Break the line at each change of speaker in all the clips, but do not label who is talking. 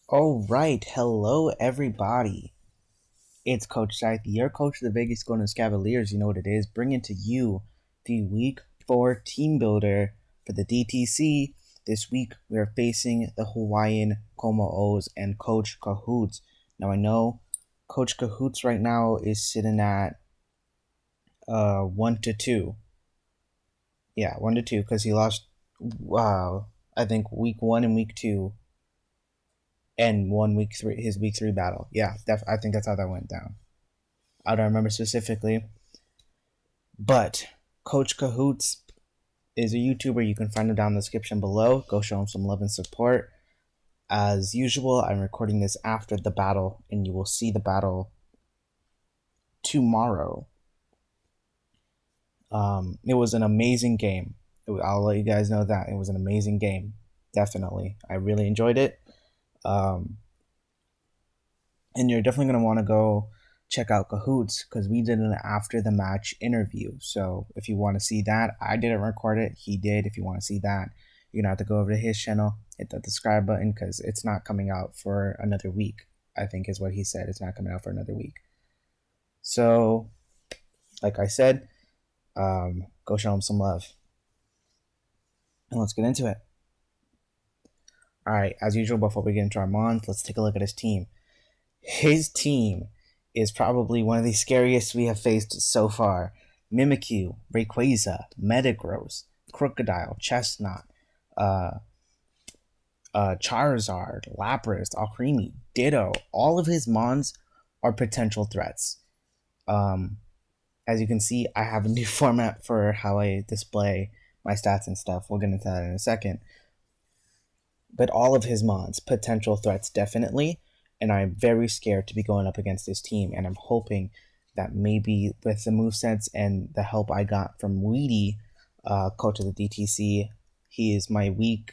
All right, hello everybody. It's Coach Sythe, your coach of the Vegas Golden Cavaliers. You know what it is, bringing to you the Week 4 Team Builder for the DTC. This week we are facing the Hawaiian Como-Os and Coach Kahuutz. Now I know Coach Kahuutz right now is sitting at 1-2. Yeah, 1-2 because he lost. I think week 1 and week 2 and won week 3, his week 3 battle. Yeah, I think that's how that went down. I don't remember specifically, but Coach Kahuutz is a YouTuber. You can find him down in the description below. Go show him some love and support. As usual, I'm recording this after the battle, and you will see the battle tomorrow. It was an amazing game. I'll let you guys know that it was an amazing game. Definitely, I really enjoyed it. And you're definitely gonna want to go check out Kahuutz because we did an after the match interview. So if you want to see that, I didn't record it. He did. If you want to see that, you're gonna have to go over to his channel, hit the subscribe button because it's not coming out for another week. I think is what he said. It's not coming out for another week. So, like I said, go show him some love. And let's get into it. All right, as usual, before we get into our mons, let's take a look at his team. His team is probably one of the scariest we have faced so far. Mimikyu, Rayquaza, Metagross, Crocodile, Chestnut, Charizard, Lapras, Alcremie, Ditto. All of his mons are potential threats. As you can see, I have a new format for how I display my stats and stuff. We'll get into that in a second. But all of his mons, potential threats definitely. And I'm very scared to be going up against this team. And I'm hoping that maybe with the movesets and the help I got from Weedy, coach of the DTC, he is my week,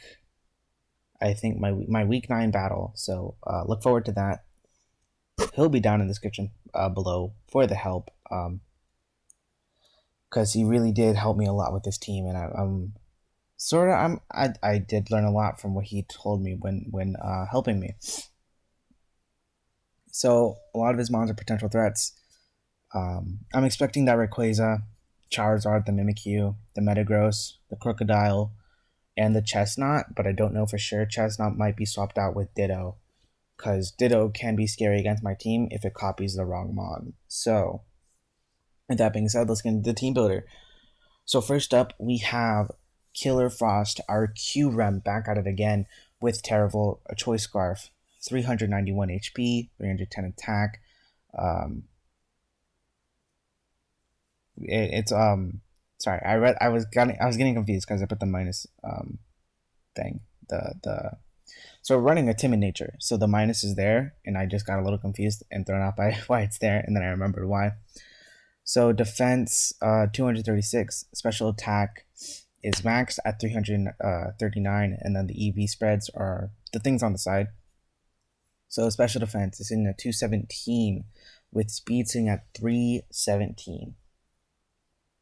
I think my week 9 battle. So look forward to that. He'll be down in the description below for the help. Because he really did help me a lot with this team. And I did learn a lot from what he told me when helping me. So a lot of his mons are potential threats. I'm expecting that Rayquaza, Charizard, the Mimikyu, the Metagross, the Crocodile, and the Chestnut, but I don't know for sure. Chestnut might be swapped out with Ditto, because Ditto can be scary against my team if it copies the wrong mon. So, with that being said, let's get into the team builder. So first up, we have Killer Frost, our Q-Rem, back at it again with Terrible, a Choice Scarf, 391 HP, 310 attack. Sorry, I was getting confused because I put the minus thing. So we're running a timid nature, so the minus is there, and I just got a little confused and thrown out by why it's there, and then I remembered why. So defense 236, special attack is maxed at 339, and then the EV spreads are the things on the side. So special defense is in a 217 with speed sitting at 317.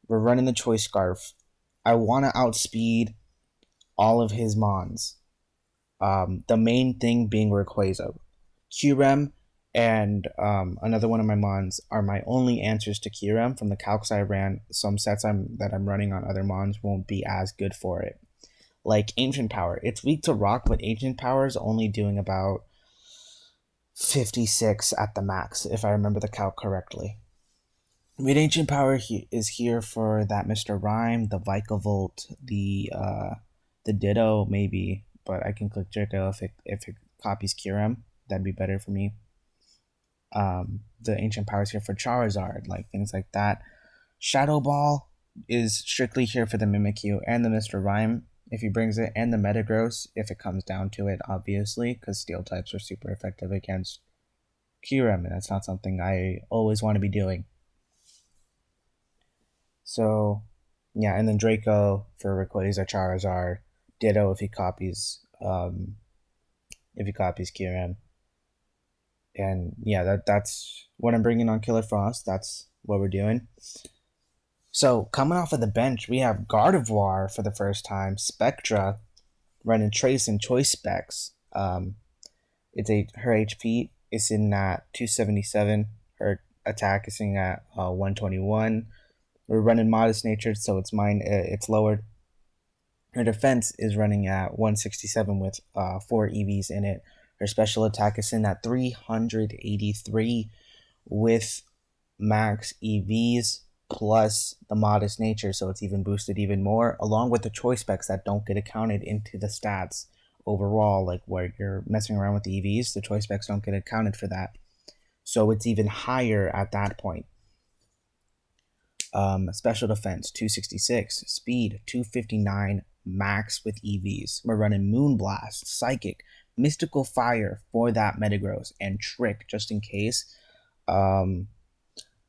We're running the Choice Scarf. I want to outspeed all of his mons. The main thing being Rayquaza. Q-Rem and another one of my mons are my only answers to Q-Rem from the calcs I ran. Some sets that I'm running on other mons won't be as good for it. Like Ancient Power. It's weak to Rock, but Ancient Power is only doing about 56 at the max, if I remember the calc correctly. With Ancient Power is here for that Mr. Rhyme, the Vikavolt, the Ditto maybe, but I can click Draco if it copies Kyurem. That'd be better for me. The Ancient Power is here for Charizard, like things like that. Shadow Ball is strictly here for the Mimikyu and the Mr. Rhyme if he brings it, and the Metagross if it comes down to it, obviously, because Steel types are super effective against Kyurem, and that's not something I always want to be doing. So, yeah, and then Draco for Rayquaza, Charizard, Ditto if he copies Kyurem. And yeah, that's what I'm bringing on Killer Frost. That's what we're doing. So coming off of the bench, we have Gardevoir for the first time, Spectra, running Trace and Choice Specs. her HP is sitting at 277. Her attack is sitting at 121. We're running modest natured, so it's lowered. Her defense is running at 167 with 4 EVs in it. Her special attack is in at 383 with max EVs plus the modest nature, so it's even boosted even more, along with the choice specs that don't get accounted into the stats overall, like where you're messing around with the EVs, the choice specs don't get accounted for that. So it's even higher at that point. Special defense 266, speed 259, max with EVs. We're running Moonblast, Psychic, Mystical Fire for that Metagross, and Trick just in case.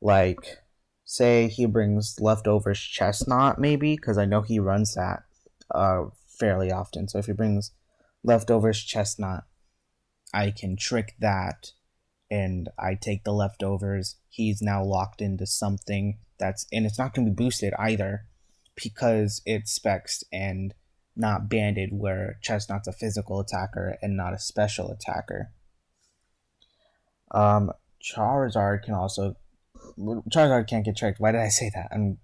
Like, say he brings Leftovers Chestnut, maybe, because I know he runs that fairly often. So if he brings Leftovers Chestnut, I can trick that, and I take the leftovers. He's now locked into something and it's not going to be boosted either because it's specs and not banded, where Chestnut's a physical attacker and not a special attacker. Charizard can't get tricked. Why did I say that? I'm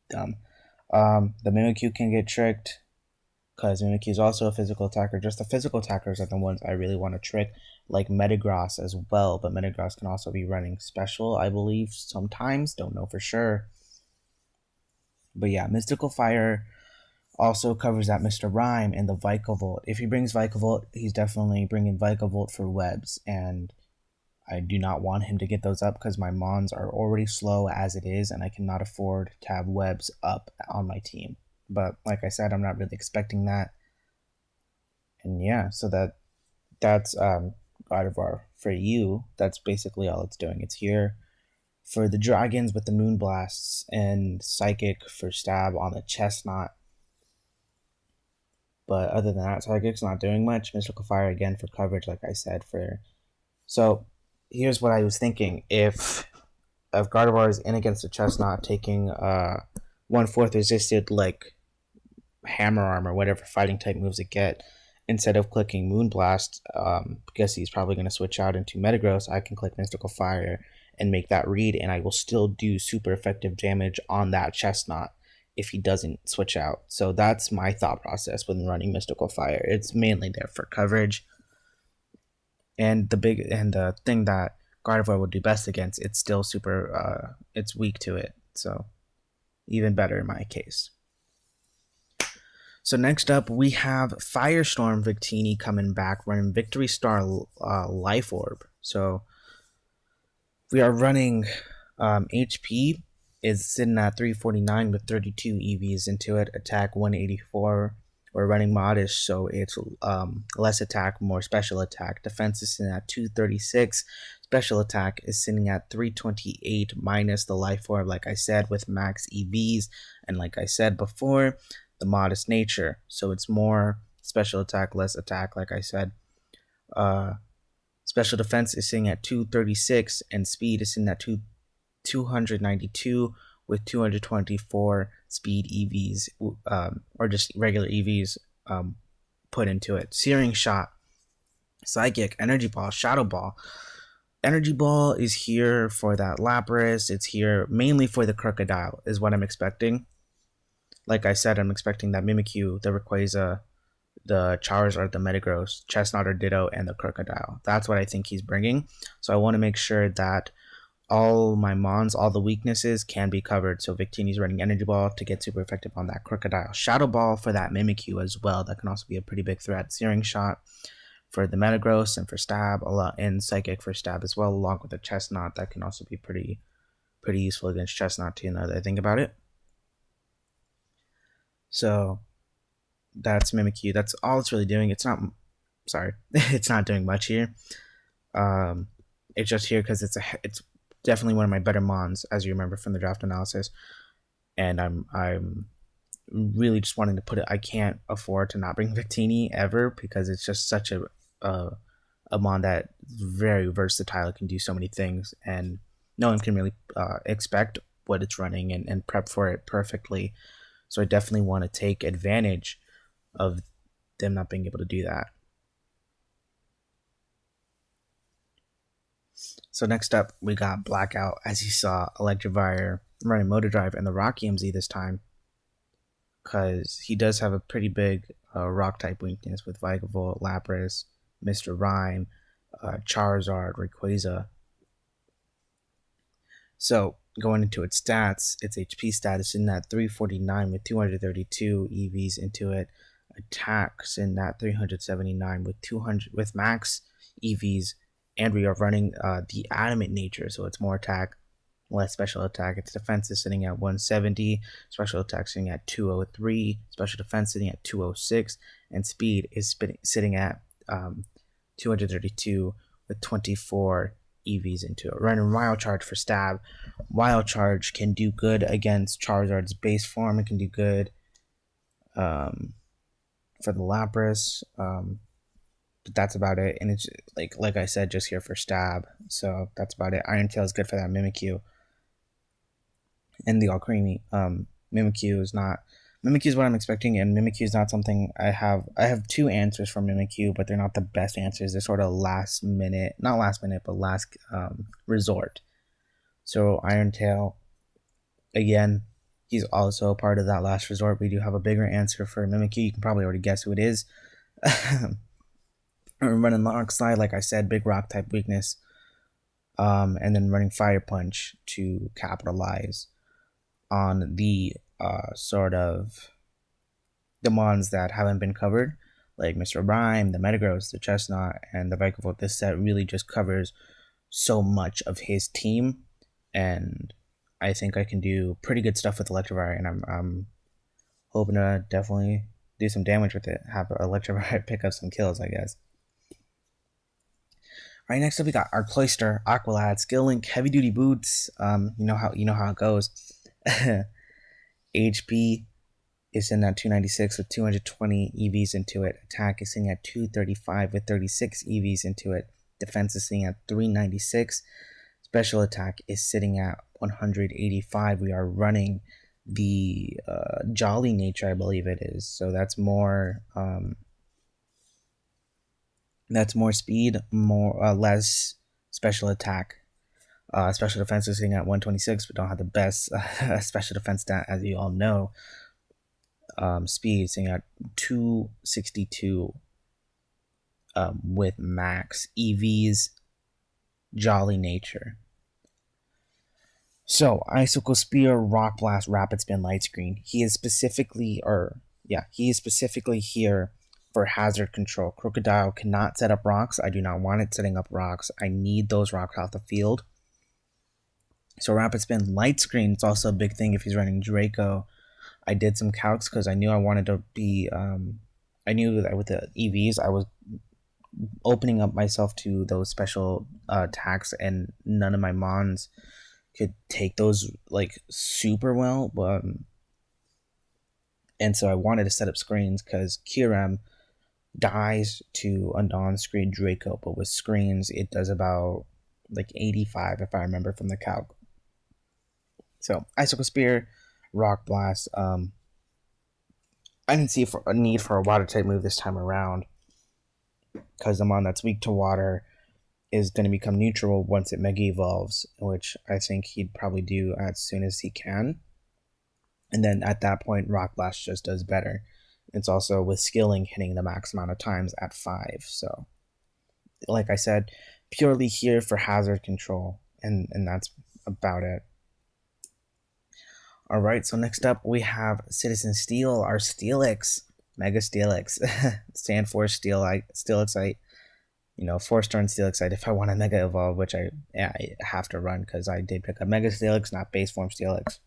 dumb. The Mimikyu can get tricked because Mimikyu is also a physical attacker. Just the physical attackers are the ones I really want to trick, like Metagross as well. But Metagross can also be running special, I believe, sometimes. Don't know for sure. But yeah, Mystical Fire also covers that Mr. Rime and the Vikavolt. If he brings Vikavolt, he's definitely bringing Vikavolt for webs, and I do not want him to get those up because my Mons are already slow as it is, and I cannot afford to have webs up on my team. But like I said, I'm not really expecting that. And yeah, so that's Gardevoir for you. That's basically all it's doing. It's here for the dragons with the Moonblasts and Psychic for stab on the Chestnut. But other than that, Psychic's not doing much. Mystical Fire again for coverage, like I said. So here's what I was thinking. If Gardevoir is in against the Chestnut, taking 1/4 resisted like Hammer Arm or whatever fighting type moves it get, instead of clicking Moonblast, because he's probably going to switch out into Metagross, I can click Mystical Fire and make that read, and I will still do super effective damage on that Chestnut if he doesn't switch out. So that's my thought process when running Mystical Fire. It's mainly there for coverage. And the thing that Gardevoir would do best against, it's still super it's weak to it. So even better in my case. So next up, we have Firestorm Victini coming back, running Victory Star Life Orb. So we are running HP is sitting at 349 with 32 EVs into it. Attack 184. We're running Modest, so it's less attack, more special attack. Defense is sitting at 236. Special attack is sitting at 328 minus the Life Orb, like I said, with max EVs. And like I said before, the modest nature, so it's more special attack, less attack, like I said. Special defense is sitting at 236, and speed is sitting at 292 with 224 speed EVs, or just regular EVs put into it. Searing Shot, Psychic, Energy Ball, Shadow Ball. Energy Ball is here for that Lapras. It's here mainly for the Crocodile, is what I'm expecting. Like I said, I'm expecting that Mimikyu, the Rayquaza, the Charizard, the Metagross, Chestnut or Ditto, and the Crocodile. That's what I think he's bringing. So I want to make sure that all my Mons, all the weaknesses can be covered. So Victini's running Energy Ball to get super effective on that Crocodile. Shadow Ball for that Mimikyu as well. That can also be a pretty big threat. Searing Shot for the Metagross and for stab, and Psychic for stab as well, along with the Chestnut. That can also be pretty useful against Chestnut too, now that I think about it. So that's Mimikyu. That's all it's really doing. It's not doing much here. It's just here because it's definitely one of my better Mons, as you remember from the draft analysis. And I'm really just wanting to put it. I can't afford to not bring Victini ever, because it's just such a Mon that is very versatile. It can do so many things, and no one can really expect what it's running and prep for it perfectly. So I definitely want to take advantage of them not being able to do that. So next up, we got Blackout. As you saw, Electivire running Motor Drive and the Rock EMZ this time, because he does have a pretty big rock type weakness with Vikavolt, Lapras, Mr. Rhyme, Charizard, Rayquaza. So going into its stats, its HP status in that 349 with 232 EVs into it. Attacks in that 379 with 200 with max EVs, and we are running the adamant nature, so it's more attack, less special attack. Its defense is sitting at 170, special attack sitting at 203, special defense sitting at 206, and speed is sitting at 232 with 24 EVs into it. Running Wild Charge for stab. Wild Charge can do good against Charizard's base form. It can do good for the Lapras, but that's about it. And it's like I said, just here for stab. So that's about it. Iron Tail is good for that Mimikyu and the Alcremie. Mimikyu is what I'm expecting, and Mimikyu is not something I have. I have two answers for Mimikyu, but they're not the best answers. They're sort of last resort. So Iron Tail, again, he's also part of that last resort. We do have a bigger answer for Mimikyu. You can probably already guess who it is. We're running Rock Slide, like I said, big rock type weakness. And then running Fire Punch to capitalize on the sort of the mons that haven't been covered, like Mr. Rhyme, the Metagross, the Chestnut, and the Vikavolt. This set really just covers so much of his team, and I think I can do pretty good stuff with Electivire, and I'm hoping to definitely do some damage with it. Have Electivire pick up some kills, I guess. All right, next up we got our Cloyster, Aqualad, Skill Link, Heavy Duty Boots. You know how it goes. HP is in at 296 with 220 EVs into it. Attack is sitting at 235 with 36 EVs into it. Defense is sitting at 396. Special attack is sitting at 185. We are running the Jolly nature, I believe it is. So that's more speed, less special attack. Special defense is sitting at 126. We don't have the best special defense stat, as you all know. Speed is sitting at 262 with max EVs. Jolly nature. So Icicle Spear, Rock Blast, Rapid Spin, Light Screen. He is specifically here for hazard control. Crocodile cannot set up rocks. I do not want it setting up rocks. I need those rocks off the field. So Rapid Spin, Light Screen, it's also a big thing if he's running Draco. I did some calcs because I knew I wanted to be, I knew that with the EVs, I was opening up myself to those special attacks, and none of my mons could take those like super well. And so I wanted to set up screens because Kyurem dies to a non-screen Draco, but with screens it does about like 85 if I remember from the calc. So Icicle Spear, Rock Blast. I didn't see a need for a water type move this time around, because the mon that's weak to water is going to become neutral once it mega evolves, which I think he'd probably do as soon as he can. And then at that point, Rock Blast just does better. It's also with skilling hitting the max amount of times at 5. So, like I said, purely here for hazard control, and that's about it. Alright, so next up we have Citizen Steel, our Steelix, Mega Steelix, stand for Steelixite, 4-star Steelixite if I want to Mega Evolve, which I have to run because I did pick up Mega Steelix, not base form Steelix.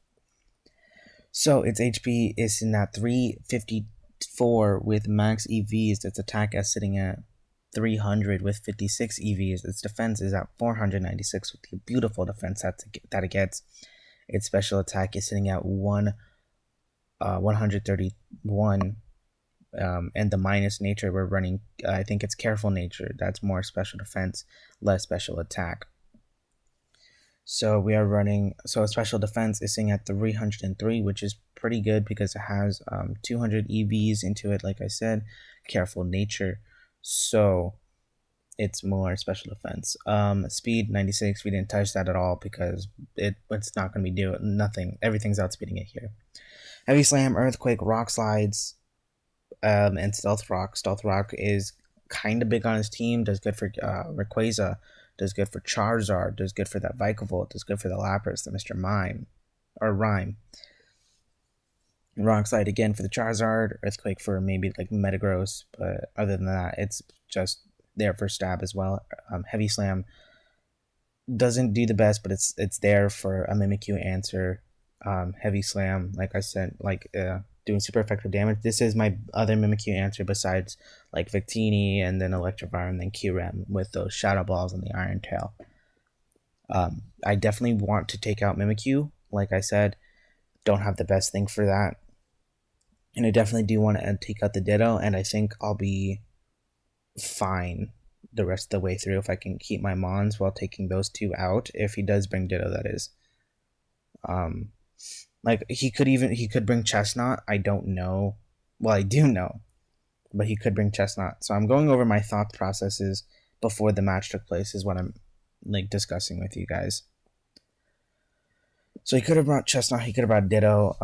So its HP is in that 354 with max EVs, its attack is sitting at 300 with 56 EVs, its defense is at 496 with the beautiful defense that it gets. Its special attack is sitting at 131, and the minus nature we're running, I think it's Careful Nature. That's more special defense, less special attack. So we are running, so special defense is sitting at 303, which is pretty good because it has 200 EVs into it, like I said, Careful Nature. So it's more special defense. Speed 96, we didn't touch that at all because it's not going to be doing nothing. Everything's outspeeding it here. Heavy Slam, Earthquake, Rock Slides, and Stealth Rock. Stealth Rock is kind of big on his team. Does good for Rayquaza. Does good for Charizard. Does good for that Vikavolt. Does good for the Lapras, the Mr. Mime. Or Rhyme. Rock Slide again for the Charizard. Earthquake for maybe like Metagross. But other than that, it's just there for stab as well. Heavy Slam doesn't do the best, but it's there for a Mimikyu answer. Heavy Slam, like I said, doing super effective damage. This is my other Mimikyu answer besides like Victini and then Electivire and then Kyurem with those Shadow Balls and the Iron Tail. I definitely want to take out Mimikyu. Like I said, don't have the best thing for that. And I definitely do want to take out the Ditto, and I think I'll be fine the rest of the way through if I can keep my Mons while taking those two out. If he does bring Ditto, that is. Like he could bring Chestnut. I don't know. Well, I do know, but he could bring Chestnut. So I'm going over my thought processes before the match took place is what I'm like discussing with you guys. So he could have brought Chestnut. He could have brought Ditto.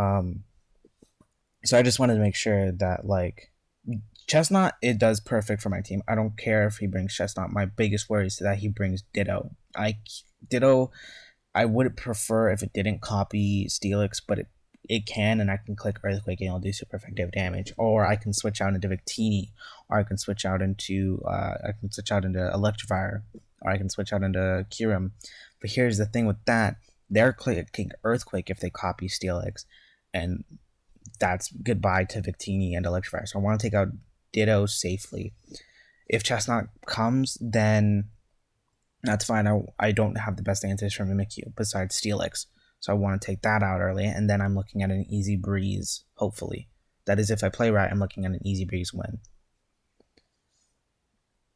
So I just wanted to make sure that like Chestnut, it does perfect for my team. I don't care if he brings Chestnut. My biggest worry is that he brings Ditto. Ditto, I would prefer if it didn't copy Steelix, but it can, and I can click Earthquake and it'll do super effective damage. Or I can switch out into Victini, or I can switch out into Electivire, or I can switch out into Kyurem. But here's the thing with that. They're clicking Earthquake if they copy Steelix, and that's goodbye to Victini and Electivire. So I want to take out Ditto safely. If Chestnut comes, then that's fine. I don't have the best answers for Mimikyu besides Steelix. So I want to take that out early, and then I'm looking at an easy breeze, hopefully. That is, if I play right, I'm looking at an easy breeze win.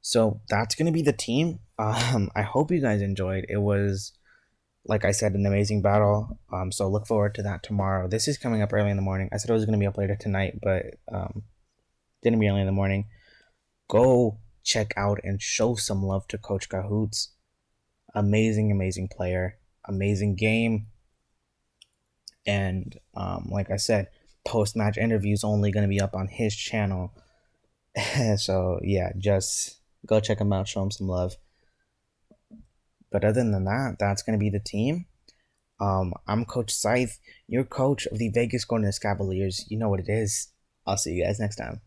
So that's going to be the team. I hope you guys enjoyed. It was, like I said, an amazing battle. So look forward to that tomorrow. This is coming up early in the morning. I said it was going to be up later tonight, but didn't be early in the morning. Go check out and show some love to Coach Kahuutz. Amazing player. Amazing game. And like I said, post-match interviews only going to be up on his channel. So yeah, just go check him out, show him some love. But other than that, that's going to be the team. I'm Coach Sythe, your coach of the Vegas Golden Cavaliers. You know what it is. I'll see you guys next time.